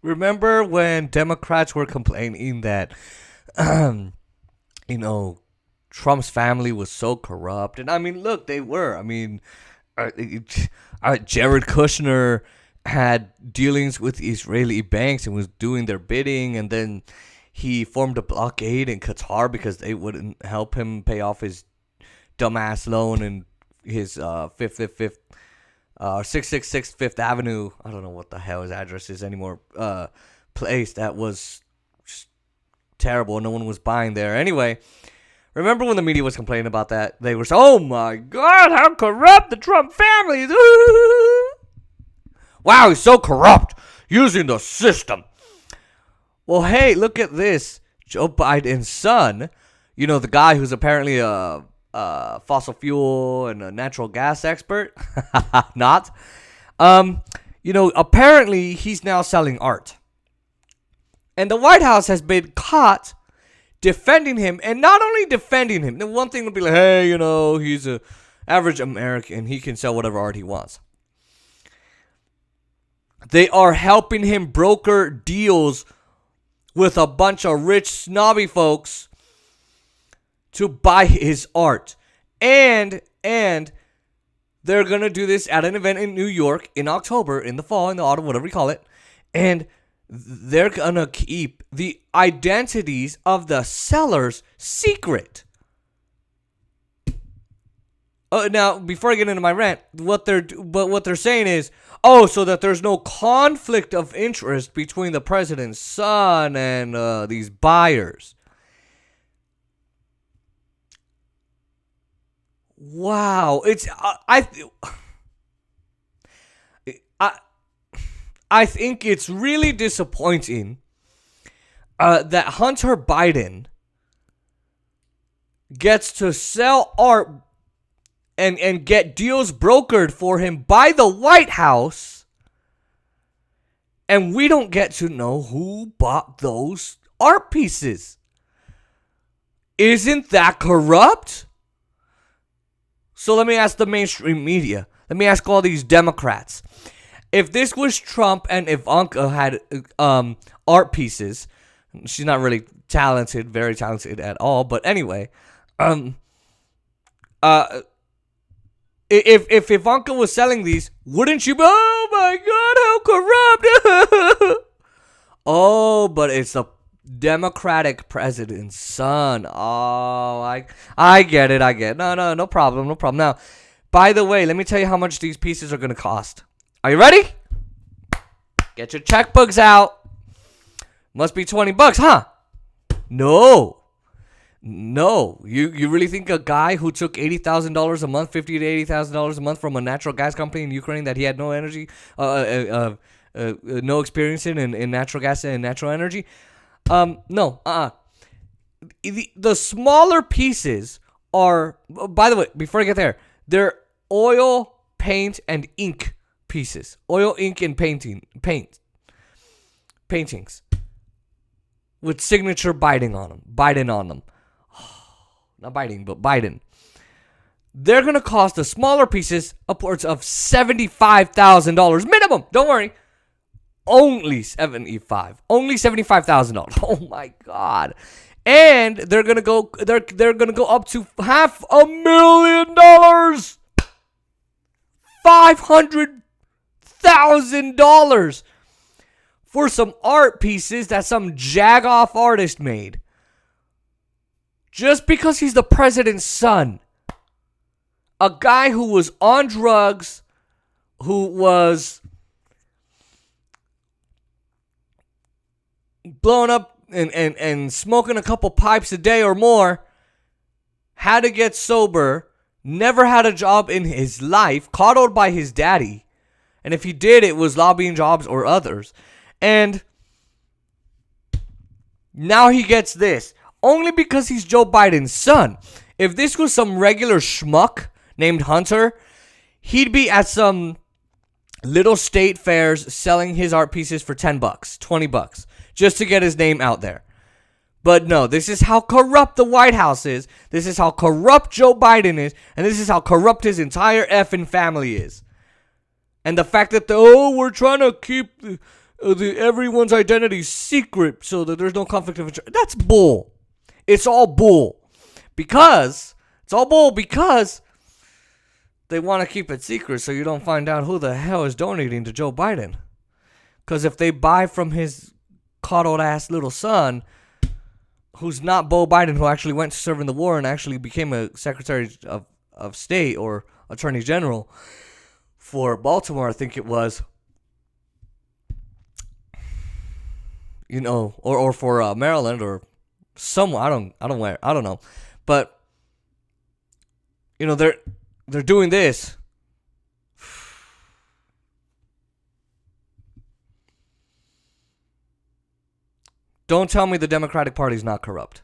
Remember when Democrats were complaining that, you know, Trump's family was so corrupt? And I mean, look, they were. I mean, uh, Jared Kushner had dealings with Israeli banks and was doing their bidding, and then he formed a blockade in Qatar because they wouldn't help him pay off his dumbass loan and his fifth 666 Fifth Avenue. I don't know what the hell his address is anymore. Place that was just terrible. No one was buying there. Anyway, remember when the media was complaining about that? They were saying, "Oh my God, how corrupt the Trump family is!" Wow, he's so corrupt using the system. Well, hey, look at this. Joe Biden's son, you know, the guy who's apparently a fossil fuel and a natural gas expert, not. You know, apparently he's now selling art. And the White House has been caught defending him, and not only defending him. The one thing would be like, hey, you know, he's a average American. He can sell whatever art he wants. They are helping him broker deals with a bunch of rich, snobby folks to buy his art. And they're going to do this at an event in New York in October, in the fall, in the autumn, whatever you call it. And they're going to keep the identities of the sellers secret. Now, before I get into my rant, what they're saying is, oh, so that there's no conflict of interest between the president's son and these buyers. Wow, I think it's really disappointing that Hunter Biden gets to sell art and get deals brokered for him by the White House, and we don't get to know who bought those art pieces. Isn't that corrupt? So let me ask the mainstream media. Let me ask all these Democrats. If this was Trump and Ivanka had art pieces, she's not really talented, very talented at all, but anyway, if Ivanka was selling these, wouldn't you be, oh my God, how corrupt? Oh, but it's the Democratic president's son. Oh, I get it. No problem. Now, by the way, let me tell you how much these pieces are going to cost. Are you ready? Get your checkbooks out. Must be $20, huh? No. You really think a guy who took $80,000 a month, $50,000 to $80,000 a month from a natural gas company in Ukraine that he had no energy, no experience in natural gas and natural energy? No. The smaller pieces are, by the way, before I get there, they're oil, paint, and ink pieces. Oil, ink, and paintings with signature Biden on them. Not Biden, but Biden. They're going to cost the smaller pieces upwards of $75,000 minimum. Don't worry. Only $75,000. Oh my God. And they're going to go up to $500,000. $500,000 for some art pieces that some jagoff artist made. Just because he's the president's son. A guy who was on drugs, who was blowing up and smoking a couple pipes a day or more, had to get sober, never had a job in his life, coddled by his daddy. And if he did, it was lobbying jobs or others. And now he gets this. Only because he's Joe Biden's son. If this was some regular schmuck named Hunter, he'd be at some little state fairs selling his art pieces for $10, $20, just to get his name out there. But no, this is how corrupt the White House is. This is how corrupt Joe Biden is. And this is how corrupt his entire effing family is. And the fact that, we're trying to keep Everyone's identity is secret so that there's no conflict of interest. That's bull. It's all bull. It's all bull because they want to keep it secret so you don't find out who the hell is donating to Joe Biden. Because if they buy from his coddled ass little son, who's not Beau Biden, who actually went to serve in the war and actually became a Secretary of State or Attorney General for Baltimore, I think it was, or for Maryland or somewhere. I don't know, but they're doing this. Don't tell me the Democratic Party is not corrupt.